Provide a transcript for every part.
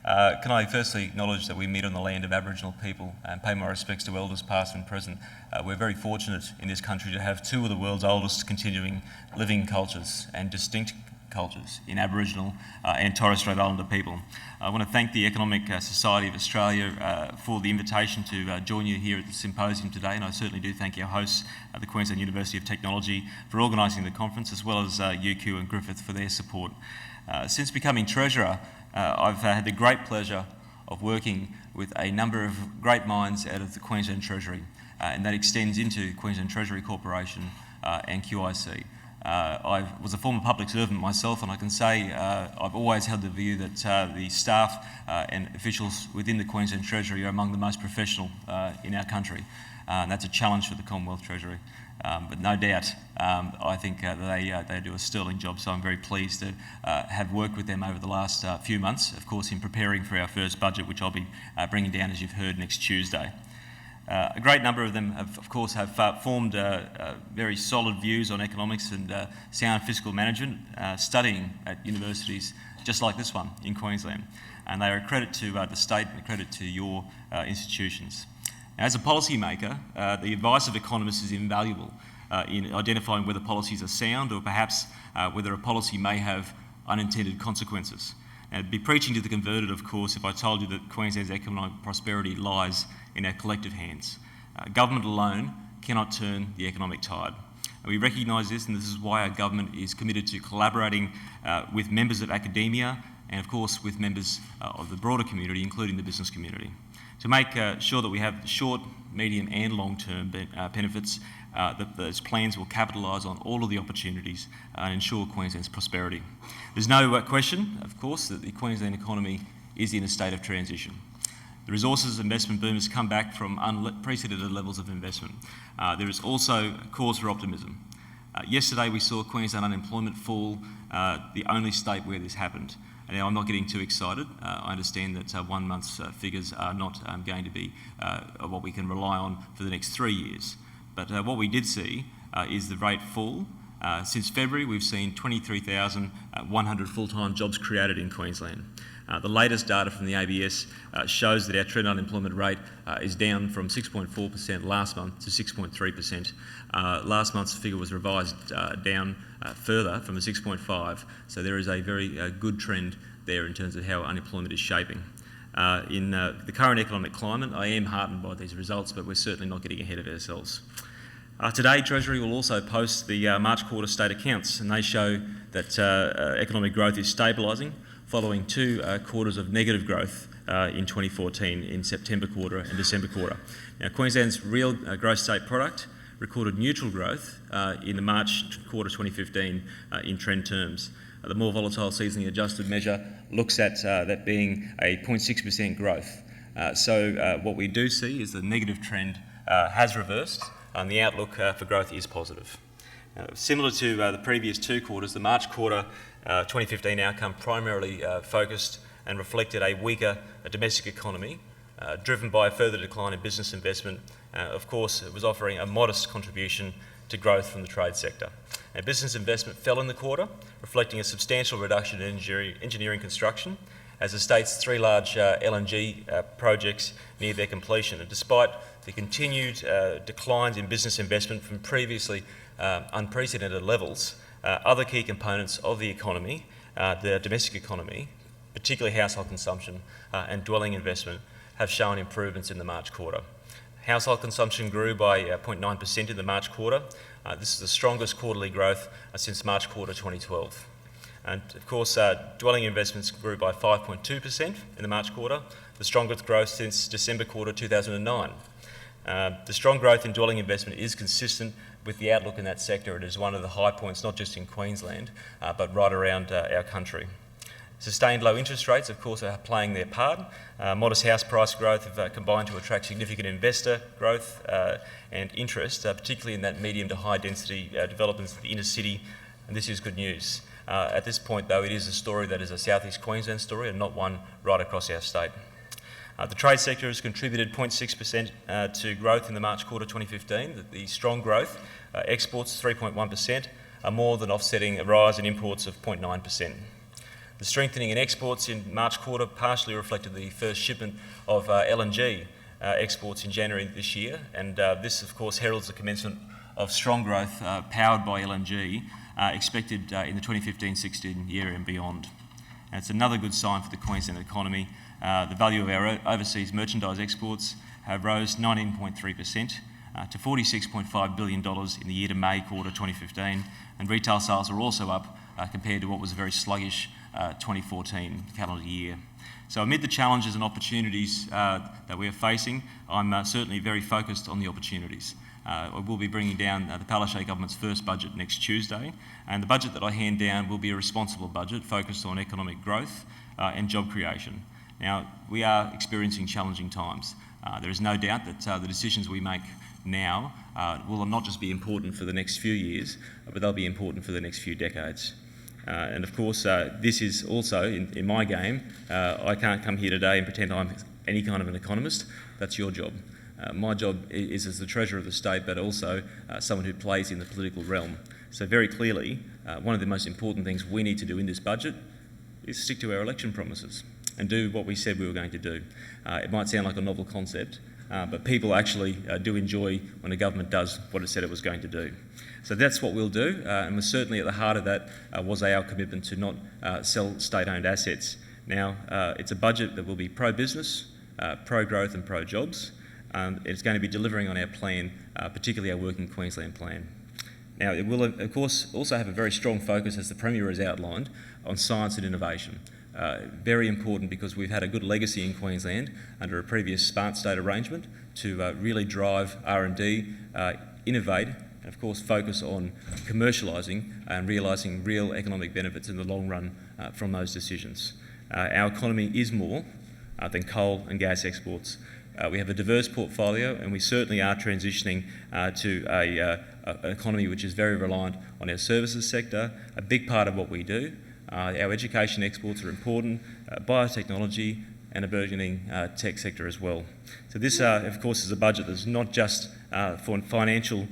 Can I firstly acknowledge that we meet on the land of Aboriginal people and pay my respects to elders past and present. We're very fortunate in this country to have two of the world's oldest continuing living cultures and distinct cultures in Aboriginal and Torres Strait Islander people. I want to thank the Economic Society of Australia for the invitation to join you here at the Symposium today, and I certainly do thank our hosts, the Queensland University of Technology, for organising the conference, as well as UQ and Griffith for their support. Since becoming Treasurer, I've had the great pleasure of working with a number of great minds out of the Queensland Treasury, and that extends into Queensland Treasury Corporation and QIC. I was a former public servant myself, and I can say I've always held the view that the staff and officials within the Queensland Treasury are among the most professional in our country, and that's a challenge for the Commonwealth Treasury. But no doubt, I think they do a sterling job, so I'm very pleased to have worked with them over the last few months, of course, in preparing for our first budget, which I'll be bringing down, as you've heard, next Tuesday. A great number of them, of course, have formed very solid views on economics and sound fiscal management, studying at universities just like this one in Queensland. And they are a credit to the state and a credit to your institutions. Now, as a policymaker, the advice of economists is invaluable in identifying whether policies are sound or perhaps whether a policy may have unintended consequences. Now, I'd be preaching to the converted, of course, if I told you that Queensland's economic prosperity lies in our collective hands. Government alone cannot turn the economic tide. We recognise this, and this is why our government is committed to collaborating with members of academia and, of course, with members of the broader community, including the business community, to make sure that we have short, medium and long-term benefits, that those plans will capitalise on all of the opportunities and ensure Queensland's prosperity. There's no question, of course, that the Queensland economy is in a state of transition. The resources investment boom has come back from unprecedented levels of investment. There is also cause for optimism. Yesterday we saw Queensland unemployment fall, the only state where this happened. Now, I'm not getting too excited. I understand that 1 month's figures are not going to be what we can rely on for the next 3 years. But what we did see is the rate fall. Since February, we've seen 23,100 full-time jobs created in Queensland. The latest data from the ABS shows that our trend unemployment rate is down from 6.4% last month to 6.3%. Last month's figure was revised down further from a 6.5, so there is a very good trend there in terms of how unemployment is shaping. In the current economic climate, I am heartened by these results, but we're certainly not getting ahead of ourselves. Today, Treasury will also post the March quarter state accounts, and they show that economic growth is stabilising following 2 quarters of negative growth in 2014 in September quarter and December quarter. Now, Queensland's real gross state product recorded neutral growth in the March quarter 2015 in trend terms. The more volatile seasonally adjusted measure looks at that being a 0.6% growth. So what we do see is the negative trend has reversed, and the outlook for growth is positive. Similar to the previous 2 quarters, the March quarter 2015 outcome primarily focused and reflected a weaker domestic economy, driven by a further decline in business investment. Of course, it was offering a modest contribution to growth from the trade sector. Now, business investment fell in the quarter, reflecting a substantial reduction in engineering construction, as the state's 3 large LNG projects near their completion. And despite the continued declines in business investment from previously unprecedented levels, other key components of the economy, the domestic economy, particularly household consumption and dwelling investment, have shown improvements in the March quarter. Household consumption grew by 0.9% in the March quarter. This is the strongest quarterly growth since March quarter 2012. And of course, dwelling investments grew by 5.2% in the March quarter, the strongest growth since December quarter 2009. The strong growth in dwelling investment is consistent with the outlook in that sector. It is one of the high points, not just in Queensland, but right around our country. Sustained low interest rates, of course, are playing their part. Modest house price growth have combined to attract significant investor growth and interest, particularly in that medium to high density developments in the inner city, and this is good news. At this point, though, it is a story that is a South East Queensland story and not one right across our state. The trade sector has contributed 0.6% to growth in the March quarter 2015. The strong growth, exports 3.1%, are more than offsetting a rise in imports of 0.9%. The strengthening in exports in March quarter partially reflected the first shipment of LNG exports in January this year, and this of course heralds the commencement of strong growth powered by LNG expected in the 2015-16 year and beyond. And it's another good sign for the Queensland economy. The value of our overseas merchandise exports have rose 19.3% to $46.5 billion in the year to May quarter 2015, and retail sales are also up compared to what was a very sluggish 2014 calendar year. So amid the challenges and opportunities that we are facing, I'm certainly very focused on the opportunities. I will be bringing down the Palaszczuk government's first budget next Tuesday, and the budget that I hand down will be a responsible budget focused on economic growth and job creation. Now, we are experiencing challenging times. There is no doubt that the decisions we make now will not just be important for the next few years, but they'll be important for the next few decades. And of course, this is also, in my game, I can't come here today and pretend I'm any kind of an economist. That's your job. My job is as the Treasurer of the State, but also someone who plays in the political realm. So very clearly, one of the most important things we need to do in this budget is stick to our election promises and do what we said we were going to do. It might sound like a novel concept, but people actually do enjoy when a government does what it said it was going to do. So that's what we'll do, and we're certainly at the heart of that was our commitment to not sell state-owned assets. Now, it's a budget that will be pro-business, pro-growth and pro-jobs. It's going to be delivering on our plan, particularly our Working Queensland plan. Now, it will, of course, also have a very strong focus, as the Premier has outlined, on science and innovation. Very important because we've had a good legacy in Queensland under a previous smart state arrangement to really drive R&D, innovate, and of course focus on commercialising and realising real economic benefits in the long run from those decisions. Our economy is more than coal and gas exports. We have a diverse portfolio, and we certainly are transitioning to an economy which is very reliant on our services sector, a big part of what we do. Our education exports are important, biotechnology and a burgeoning tech sector as well. So this, of course, is a budget that's not just for financial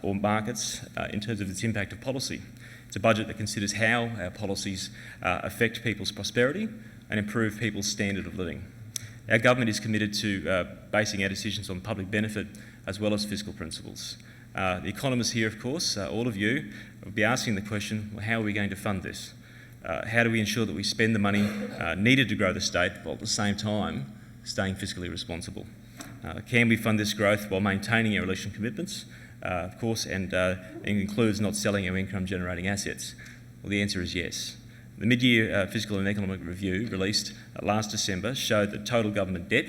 or markets in terms of its impact of policy. It's a budget that considers how our policies affect people's prosperity and improve people's standard of living. Our government is committed to basing our decisions on public benefit as well as fiscal principles. The economists here, of course, all of you, will be asking the question, well, how are we going to fund this? How do we ensure that we spend the money needed to grow the state while at the same time staying fiscally responsible? Can we fund this growth while maintaining our election commitments? Of course, and it includes not selling our income-generating assets. Well, the answer is yes. The mid-year fiscal and economic review released last December showed that total government debt,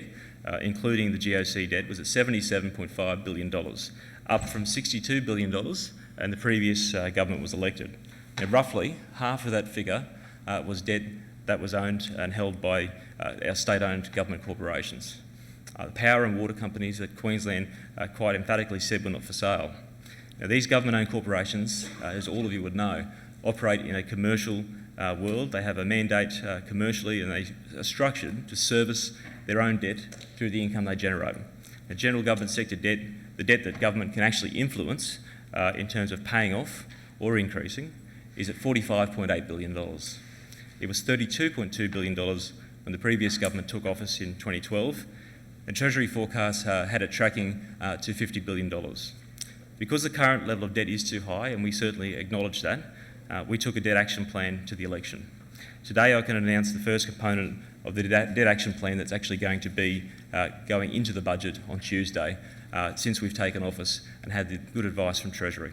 including the GOC debt, was at $77.5 billion, up from $62 billion and the previous government was elected. Now, roughly half of that figure was debt that was owned and held by our state-owned government corporations. The power and water companies that Queensland quite emphatically said were not for sale. Now, these government-owned corporations, as all of you would know, operate in a commercial world. They have a mandate commercially, and they are structured to service their own debt through the income they generate. The general government sector debt, the debt that government can actually influence in terms of paying off or increasing, is at $45.8 billion. It was $32.2 billion when the previous government took office in 2012, and Treasury forecasts had it tracking to $50 billion. Because the current level of debt is too high, and we certainly acknowledge that, we took a debt action plan to the election. Today I can announce the first component of the debt action plan that's actually going to be going into the budget on Tuesday, since we've taken office and had the good advice from Treasury.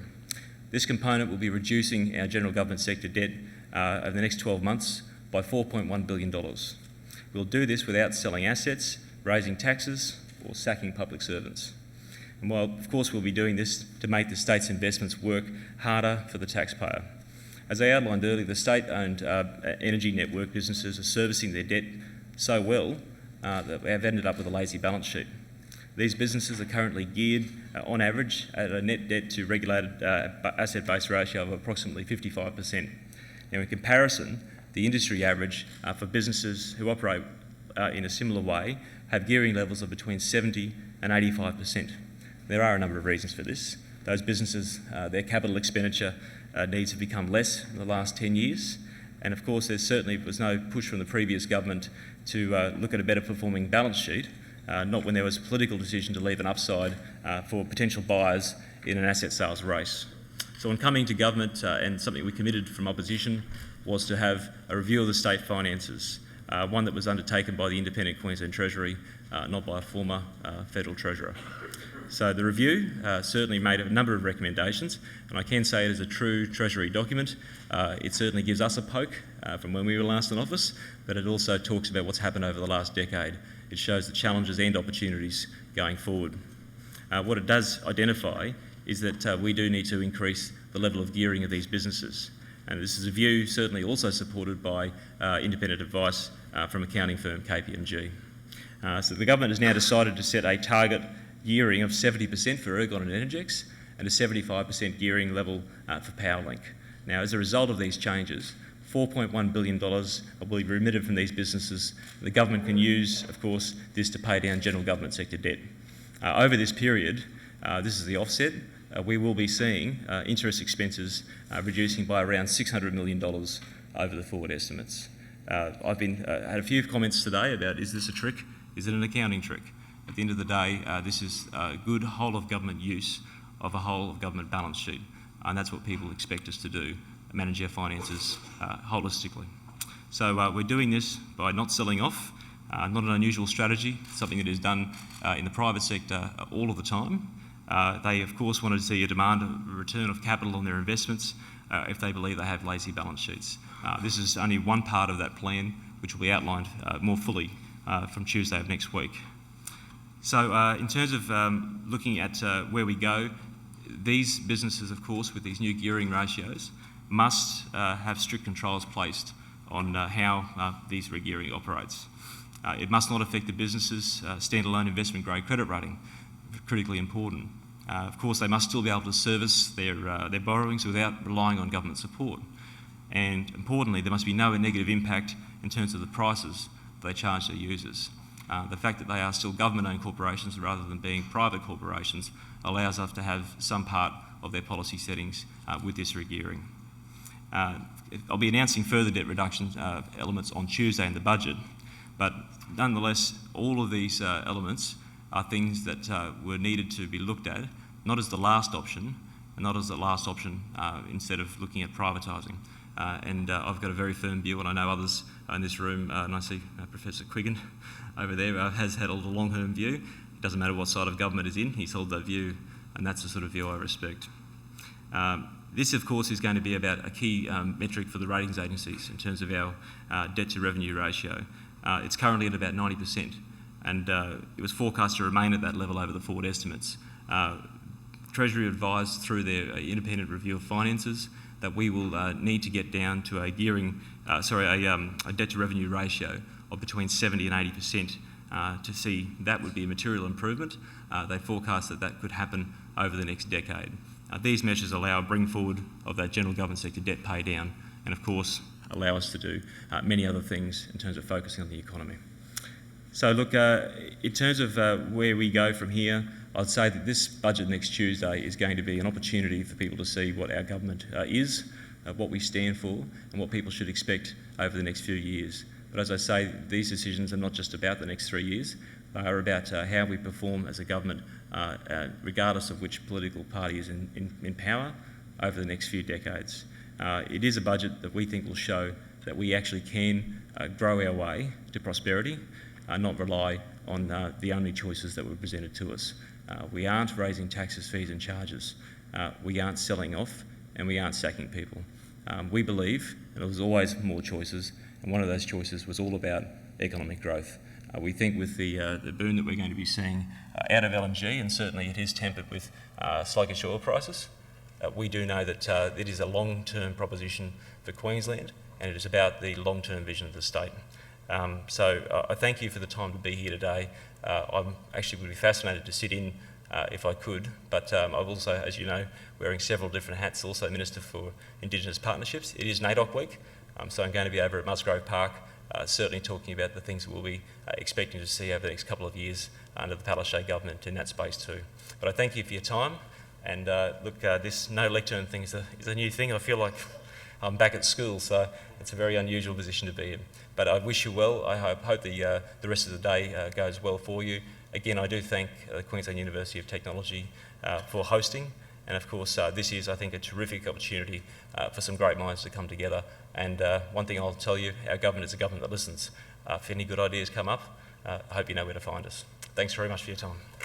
This component will be reducing our general government sector debt over the next 12 months by $4.1 billion. We'll do this without selling assets, raising taxes or sacking public servants. And while, of course, we'll be doing this to make the state's investments work harder for the taxpayer. As I outlined earlier, the state-owned energy network businesses are servicing their debt so well that we have ended up with a lazy balance sheet. These businesses are currently geared, on average, at a net debt to regulated asset base ratio of approximately 55%. Now, in comparison, the industry average for businesses who operate in a similar way have gearing levels of between 70 and 85%. There are a number of reasons for this. Those businesses, their capital expenditure needs have become less in the last 10 years. And of course, there certainly was no push from the previous government to look at a better performing balance sheet, not when there was a political decision to leave an upside for potential buyers in an asset sales race. So on coming to government, and something we committed from opposition, was to have a review of the state finances, one that was undertaken by the independent Queensland Treasury, not by a former federal treasurer. So the review certainly made a number of recommendations, and I can say it is a true Treasury document. It certainly gives us a poke from when we were last in office, but it also talks about what's happened over the last decade. It shows the challenges and opportunities going forward. What it does identify is that we do need to increase the level of gearing of these businesses. And this is a view certainly also supported by independent advice from accounting firm KPMG. So the government has now decided to set a target gearing of 70% for Ergon and Energex and a 75% gearing level for Powerlink. Now, as a result of these changes, $4.1 billion will be remitted from these businesses. The government can use, of course, this to pay down general government sector debt. Over this period, this is the offset, we will be seeing interest expenses reducing by around $600 million over the forward estimates. I've had a few comments today about, is this a trick? Is it an accounting trick? At the end of the day, this is a good whole-of-government use of a whole-of-government balance sheet, and that's what people expect us to do, manage our finances holistically. So we're doing this by not selling off, not an unusual strategy, something that is done in the private sector all of the time. They, of course, want to see a demand of return of capital on their investments if they believe they have lazy balance sheets. This is only one part of that plan, which will be outlined more fully from Tuesday of next week. So in terms of looking at where we go, these businesses, of course, with these new gearing ratios, must have strict controls placed on how these re-gearing operates. It must not affect the business's standalone investment grade credit rating, critically important. Of course, they must still be able to service their borrowings without relying on government support. And importantly, there must be no negative impact in terms of the prices they charge their users. The fact that they are still government-owned corporations rather than being private corporations allows us to have some part of their policy settings with this re-gearing. I'll be announcing further debt reduction elements on Tuesday in the budget, but nonetheless, all of these elements are things that were needed to be looked at, not as the last option, and not as the last option instead of looking at privatising. And I've got a very firm view, and I know others in this room, and I see Professor Quiggin over there has held a long-term view. It doesn't matter what side of government is in, he's held that view, and that's the sort of view I respect. This, of course, is going to be about a key metric for the ratings agencies in terms of our debt-to-revenue ratio. It's currently at about 90%, and it was forecast to remain at that level over the forward estimates. Treasury advised through their independent review of finances that we will need to get down to a debt-to-revenue ratio of between 70 and 80% to see that would be a material improvement. They forecast that that could happen over the next decade. These measures allow a bring forward of that general government sector debt pay down, and of course allow us to do many other things in terms of focusing on the economy. So look, in terms of where we go from here, I'd say that this budget next Tuesday is going to be an opportunity for people to see what our government is, what we stand for, and what people should expect over the next few years. But as I say, these decisions are not just about the next 3 years, they are about how we perform as a government, regardless of which political party is in power, over the next few decades. It is a budget that we think will show that we actually can grow our way to prosperity, not rely on the only choices that were presented to us. We aren't raising taxes, fees and charges. We aren't selling off, and we aren't sacking people. We believe that there's always more choices, and one of those choices was all about economic growth. We think with the boom that we're going to be seeing out of LNG, and certainly it is tempered with sluggish oil prices, we do know that it is a long-term proposition for Queensland, and it is about the long-term vision of the state. So I thank you for the time to be here today. I'm actually would be fascinated to sit in if I could, but I'm also, as you know, wearing several different hats, also Minister for Indigenous Partnerships. It is NAIDOC week, so I'm going to be over at Musgrave Park, certainly talking about the things we'll be expecting to see over the next couple of years under the Palaszczuk government in that space too. But I thank you for your time, and look, this no lectern thing is a new thing. I feel like I'm back at school, so it's a very unusual position to be in. But I wish you well. I hope the rest of the day goes well for you. Again, I do thank Queensland University of Technology for hosting, and of course this is, I think, a terrific opportunity for some great minds to come together. And one thing I'll tell you, our government is a government that listens. If any good ideas come up, I hope you know where to find us. Thanks very much for your time.